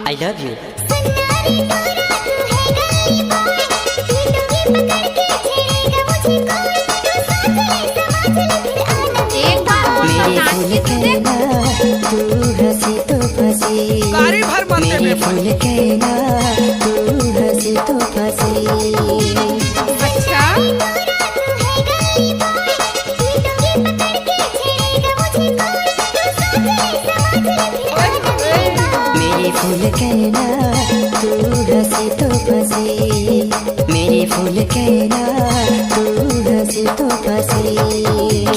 I love you. तू हंसी तो फंसी, मेरे फूल कहना तू हंसी तो फंसी। अच्छा मेरे फूल कहना तू हंसी तो फंसी, मेरे फूल कहना तू हंसी तो फंसी।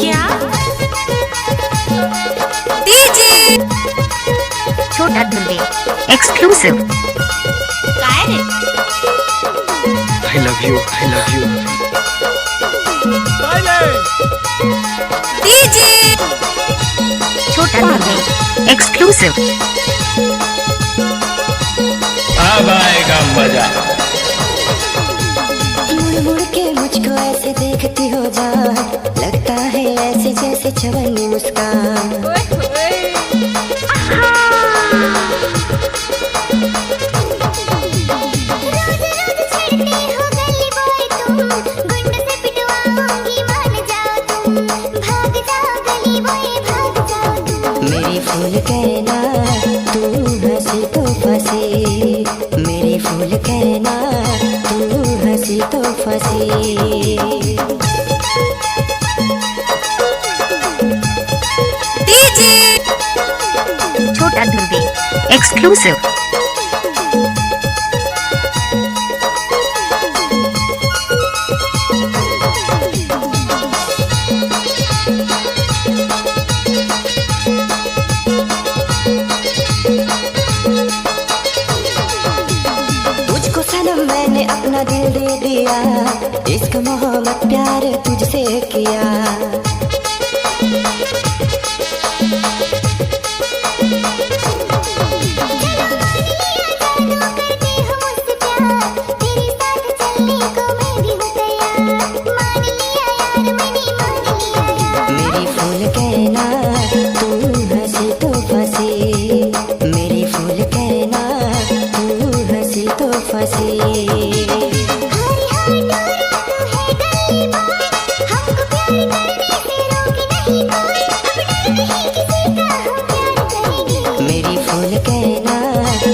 क्या डीजे छोटा दुर्गे एक्सक्लूसिव। काय रे I love you, I love you. DJ छोटा दुर्गे एक्सक्लूसिव। अब आएगा मजा। मुड़ मुड़ के मुझको ऐसे देखती हो जा, लगता है ऐसे जैसे चवन्नी मुस्कान। मेरे फूल कहना तू हंसी तो फंसी, मेरे फूल कहना तू हंसी तो फंसी। डीजे छोटा दुर्गे एक्सक्लूसिव। तुझको सनम मैंने अपना दिल दे दिया, इश्क मोहब्बत प्यार तुझसे किया। मेरे फूल कहना तू हंसी तो फंसी, मेरे फूल कहना तू हंसी तो फंसी। मेरी फूल कहना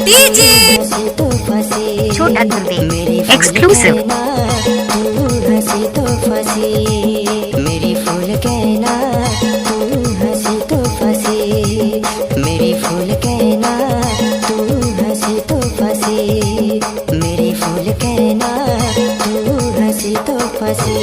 डीजे हंसी तो फंसी, छोटा दुर्गे मेरी फूल एक्सक्लूसिव। कहना तू हंसी तो फंसी, मेरी फूल कहना तू हंसी तो फंसी, मेरी फूल कहना तू हंसी तो फंसी, मेरी फूल कहना तू हंसी तो फंसी।